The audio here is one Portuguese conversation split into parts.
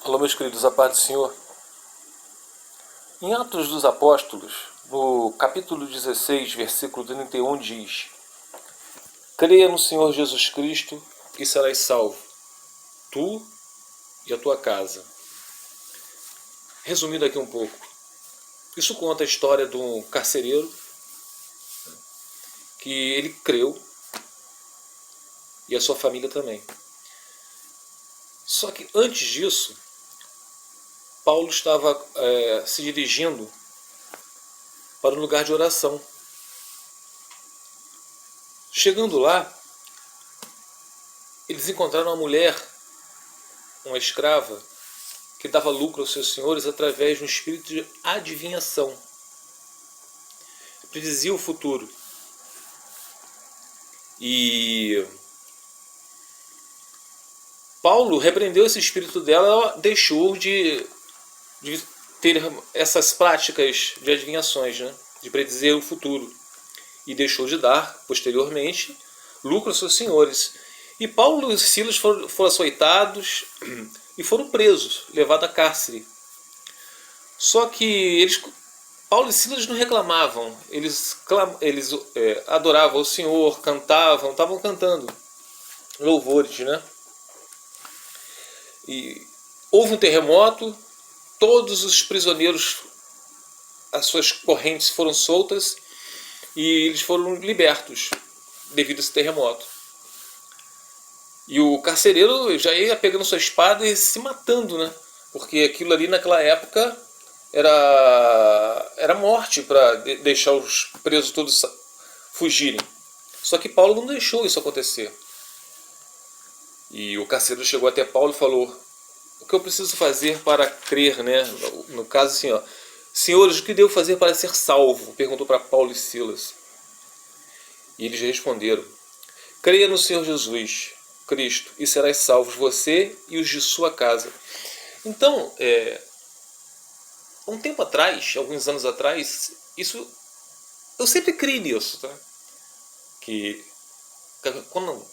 Alô, meus queridos, a paz do Senhor. Em Atos dos Apóstolos, no capítulo 16, versículo 31, diz: creia no Senhor Jesus Cristo e serás salvo, tu e a tua casa. Resumindo aqui um pouco, isso conta a história de um carcereiro que ele creu e a sua família também. Só que antes disso, Paulo estava se dirigindo para um lugar de oração. Chegando lá, eles encontraram uma mulher, uma escrava, que dava lucro aos seus senhores através de um espírito de adivinhação. Predizia o futuro. E Paulo repreendeu esse espírito dela, ela deixou de ter essas práticas de adivinhações, né? De predizer o futuro. E deixou de dar, posteriormente, lucro aos seus senhores. E Paulo e Silas foram açoitados e foram presos, levados a cárcere. Só que Paulo e Silas não reclamavam, eles adoravam o Senhor, cantavam, estavam cantando louvores, né? E houve um terremoto, todos os prisioneiros, as suas correntes foram soltas e eles foram libertos devido a esse terremoto. E o carcereiro já ia pegando sua espada e se matando, né? Porque aquilo ali naquela época era morte para deixar os presos todos fugirem. Só que Paulo não deixou isso acontecer. E o carcereiro chegou até Paulo e falou: o que eu preciso fazer para crer, né? No caso assim, ó, senhores, o que devo fazer para ser salvo? Perguntou para Paulo e Silas. E eles responderam: creia no Senhor Jesus Cristo e serás salvos, você e os de sua casa. Então, um tempo atrás, alguns anos atrás, eu sempre criei nisso, tá? Que quando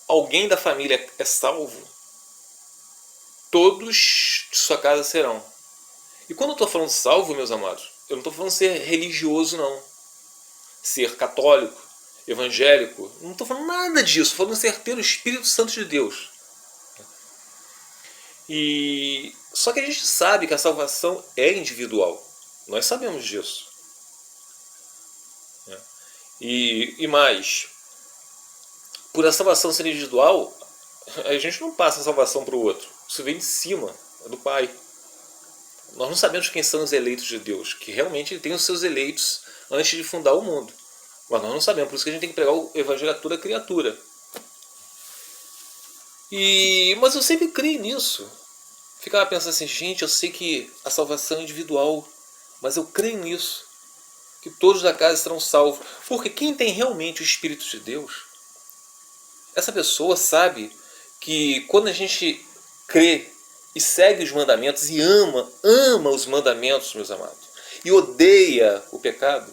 alguém da família é salvo, todos de sua casa serão. E quando eu estou falando salvo, meus amados, eu não estou falando ser religioso, não. Ser católico, evangélico, não estou falando nada disso, estou falando ser ter o Espírito Santo de Deus. E só que a gente sabe que a salvação é individual. Nós sabemos disso. E mais, por a salvação ser individual, a gente não passa a salvação para o outro. Isso vem de cima, é do Pai. Nós não sabemos quem são os eleitos de Deus, que realmente Ele tem os seus eleitos antes de fundar o mundo. Mas nós não sabemos, por isso que a gente tem que pregar o evangelho a toda criatura. Mas eu sempre criei nisso. Ficava pensando assim, gente, eu sei que a salvação é individual, mas eu creio nisso, que todos da casa serão salvos. Porque quem tem realmente o Espírito de Deus, essa pessoa sabe que quando a gente crê e segue os mandamentos e ama os mandamentos, meus amados, e odeia o pecado,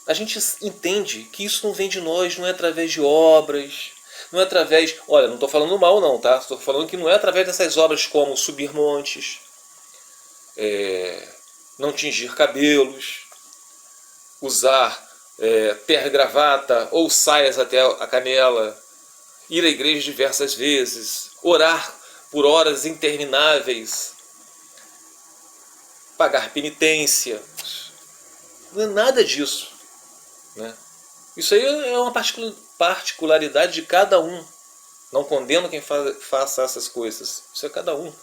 a gente entende que isso não vem de nós, não é através de obras, não é através... Olha, não estou falando mal não, tá? Estou falando que não é através dessas obras como subir montes, não tingir cabelos, usar terra e gravata ou saias até a canela, ir à igreja diversas vezes, orar por horas intermináveis, pagar penitência. Não é nada disso, né? Isso aí é uma particularidade de cada um. Não condeno quem faça essas coisas. Isso é cada um.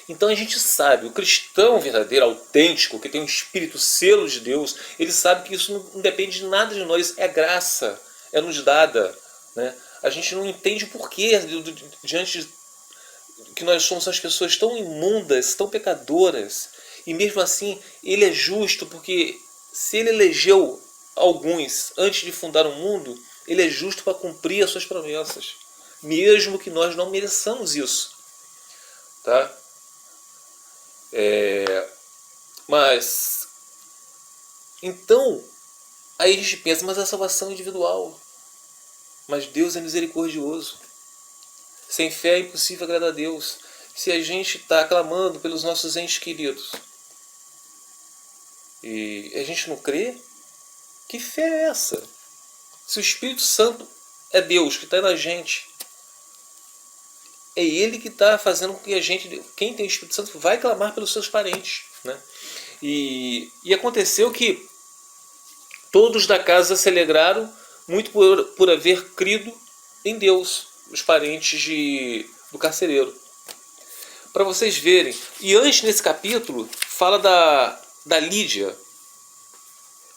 Então a gente sabe, o cristão verdadeiro, autêntico, que tem um espírito, selo de Deus, ele sabe que isso não depende de nada de nós, é graça, é nos dada, né? A gente não entende o porquê, diante de que nós somos as pessoas tão imundas, tão pecadoras, e mesmo assim ele é justo, porque se ele elegeu alguns antes de fundar o mundo, ele é justo para cumprir as suas promessas, mesmo que nós não mereçamos isso, tá? Mas então aí a gente pensa, mas a salvação é individual, mas Deus é misericordioso, Sem fé é impossível agradar a Deus. Se a gente está clamando pelos nossos entes queridos e a gente não crê, que fé é essa? Se o Espírito Santo é Deus que está na gente, é Ele que está fazendo com que a gente, quem tem o Espírito Santo, vai clamar pelos seus parentes, né? E aconteceu que todos da casa se alegraram muito por haver crido em Deus, os parentes do carcereiro. Para vocês verem. E antes, nesse capítulo, fala da Lídia.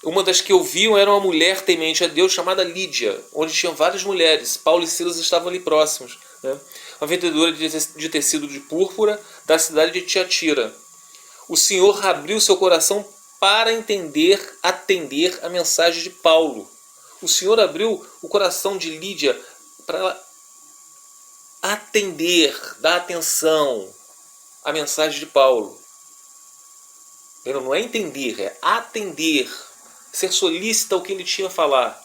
Uma das que ouviam era uma mulher temente a Deus chamada Lídia, onde tinham várias mulheres. Paulo e Silas estavam ali próximos, né? Uma vendedora de tecido de púrpura da cidade de Tiatira. O Senhor abriu seu coração para atender a mensagem de Paulo. O Senhor abriu o coração de Lídia para ela atender, dar atenção à mensagem de Paulo. Não é entender, é atender, ser solícita ao que ele tinha a falar,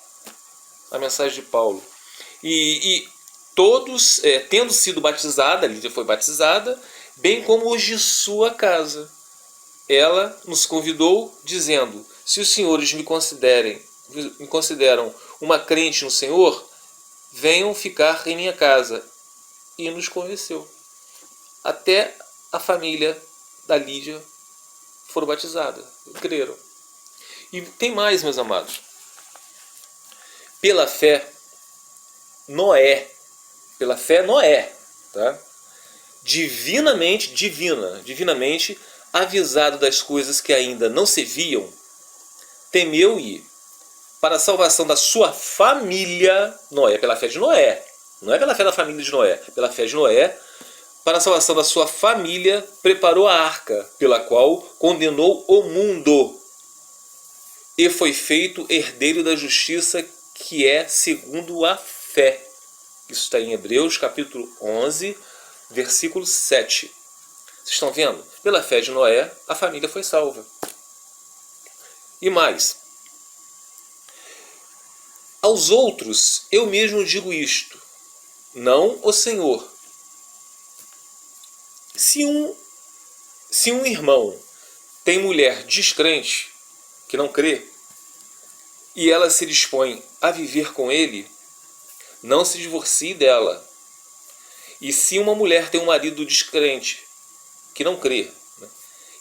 a mensagem de Paulo. E todos, tendo sido batizada, Lídia foi batizada, bem como os de sua casa. Ela nos convidou dizendo: se os senhores me consideram uma crente no Senhor, venham ficar em minha casa. E nos convenceu. Até a família da Lídia foram batizadas, creram. E tem mais, meus amados. Pela fé, Noé, tá? divinamente avisado das coisas que ainda não se viam, temeu ir para a salvação da sua família, Noé, pela fé de Noé, não é pela fé da família de Noé, é pela fé de Noé, para a salvação da sua família, preparou a arca, pela qual condenou o mundo, e foi feito herdeiro da justiça, que é segundo a fé. Isso está em Hebreus, capítulo 11, versículo 7. Vocês estão vendo? Pela fé de Noé, a família foi salva. E mais. Aos outros, eu mesmo digo isto, não o Senhor. Se um irmão tem mulher descrente, que não crê, e ela se dispõe a viver com ele, não se divorcie dela. E se uma mulher tem um marido descrente, que não crê, né,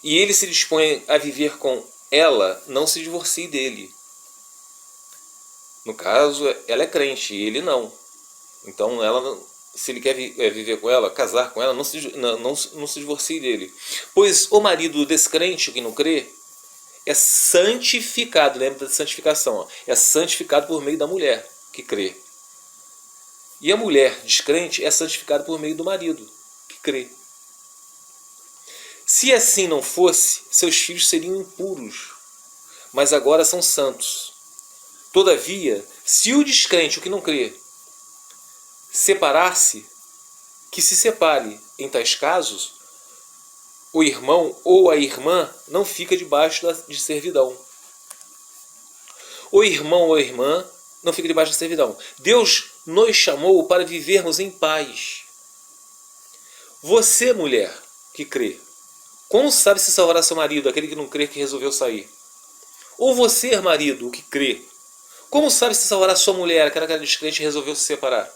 e ele se dispõe a viver com ela, não se divorcie dele. No caso, ela é crente e ele não. Então, se ele quer viver com ela, casar com ela, não se divorcie dele. Pois o marido descrente, que não crê, é santificado. Lembra da santificação? Ó, é santificado por meio da mulher que crê. E a mulher descrente é santificada por meio do marido que crê. Se assim não fosse, seus filhos seriam impuros, mas agora são santos. Todavia, se o descrente, o que não crê, separar-se, que se separe. Em tais casos, o irmão ou a irmã não fica debaixo de servidão. O irmão ou a irmã não fica debaixo da servidão. Deus nos chamou para vivermos em paz. Você, mulher, que crê, como sabe se salvará seu marido, aquele que não crê, que resolveu sair? Ou você, marido, que crê, como sabe se salvará sua mulher, aquela que era descrente e resolveu se separar?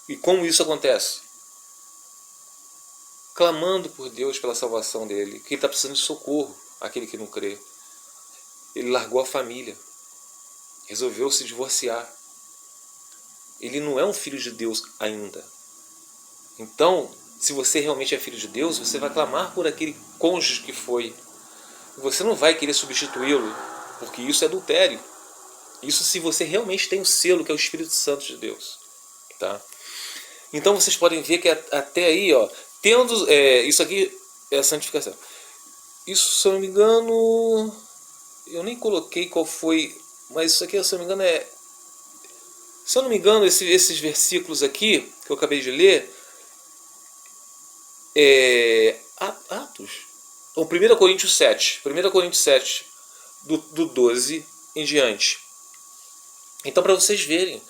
E como isso acontece? Clamando por Deus pela salvação dele, que ele está precisando de socorro, aquele que não crê. Ele largou a família, resolveu se divorciar. Ele não é um filho de Deus ainda. Então, se você realmente é filho de Deus, você vai clamar por aquele cônjuge que foi. Você não vai querer substituí-lo, porque isso é adultério. Isso se você realmente tem o selo, que é o Espírito Santo de Deus. Tá? Então vocês podem ver que até aí, ó, tendo, isso aqui é a santificação. Isso, se eu não me engano, eu nem coloquei qual foi, mas isso aqui, se eu não me engano, se eu não me engano, esses versículos aqui, que eu acabei de ler, Atos, ou 1 Coríntios 7, do 12 em diante. Então, para vocês verem,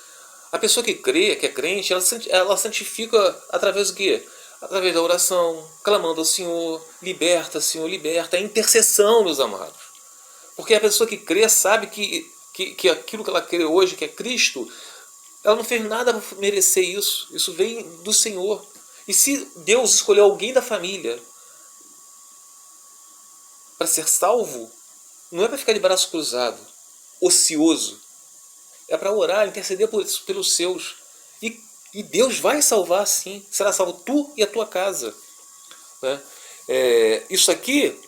A pessoa que crê, que é crente, ela santifica através do quê? Através da oração, clamando ao Senhor, Senhor, liberta. É intercessão, meus amados. Porque a pessoa que crê sabe que aquilo que ela crê hoje, que é Cristo, ela não fez nada para merecer isso. Isso vem do Senhor. E se Deus escolheu alguém da família para ser salvo, não é para ficar de braço cruzado, ocioso. É para orar, interceder pelos seus. E Deus vai salvar sim. Será salvo tu e a tua casa. Né? Isso aqui...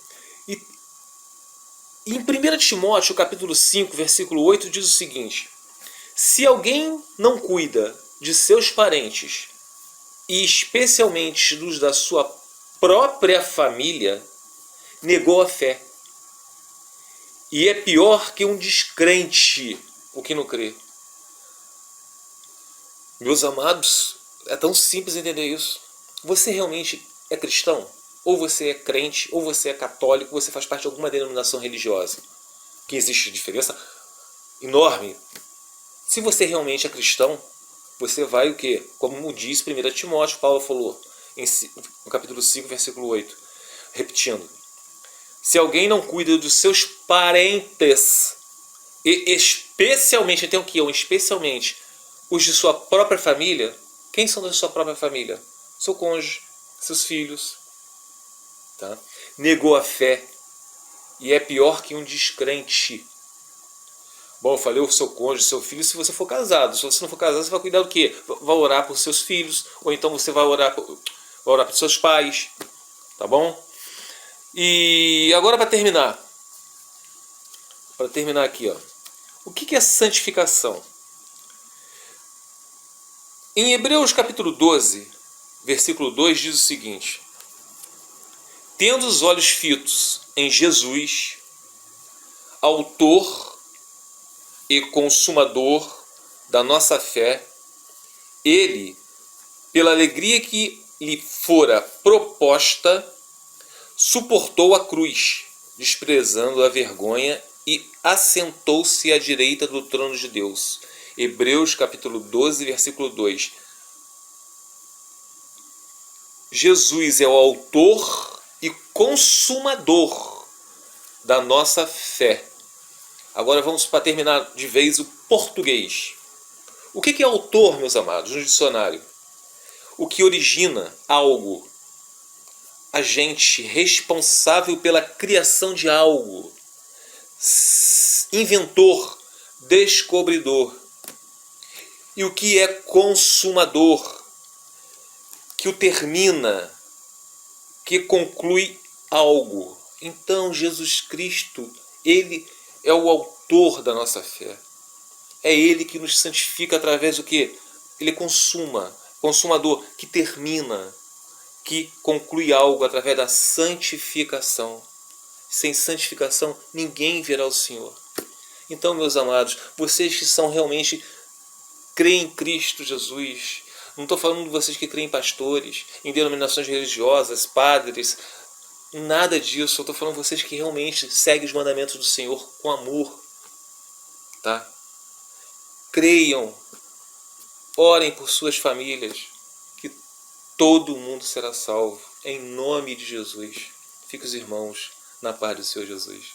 Em 1 Timóteo, capítulo 5, versículo 8, diz o seguinte: se alguém não cuida de seus parentes, e especialmente dos da sua própria família, negou a fé. E é pior que um descrente, o que não crê. Meus amados, é tão simples entender isso. Você realmente é cristão? Ou você é crente, ou você é católico, você faz parte de alguma denominação religiosa. Que existe diferença enorme. Se você realmente é cristão, você vai o quê? Como diz 1 Timóteo, Paulo falou no capítulo 5, versículo 8. Repetindo. Se alguém não cuida dos seus parentes, e especialmente, tem o que? Especialmente os de sua própria família. Quem são da sua própria família? Seu cônjuge, seus filhos. Tá? Negou a fé e é pior que um descrente. Bom, eu falei o seu cônjuge, seu filho, se você for casado. Se você não for casado, você vai cuidar do quê? Vai orar por seus filhos, ou então você vai orar por seus pais. Tá bom? E agora para terminar aqui, ó. O que é santificação? Em Hebreus capítulo 12, versículo 2 diz o seguinte: tendo os olhos fitos em Jesus, autor e consumador da nossa fé, ele, pela alegria que lhe fora proposta, suportou a cruz, desprezando a vergonha, e assentou-se à direita do trono de Deus. Hebreus capítulo 12, versículo 2. Jesus é o autor e consumador da nossa fé. Agora vamos para terminar de vez o português. O que é autor, meus amados, no dicionário? O que origina algo. Agente responsável pela criação de algo. Inventor, descobridor. E o que é consumador? Que o termina, que conclui algo. Então Jesus Cristo, ele é o autor da nossa fé. É ele que nos santifica através do que? Ele consumador, que termina, que conclui algo através da santificação. Sem santificação, ninguém verá o Senhor. Então, meus amados, vocês que são realmente creem em Cristo Jesus, não estou falando de vocês que creem em pastores, em denominações religiosas, padres, nada disso. Eu estou falando de vocês que realmente seguem os mandamentos do Senhor com amor. Tá? Creiam, orem por suas famílias, que todo mundo será salvo, em nome de Jesus. Fiquem os irmãos na paz do Senhor Jesus.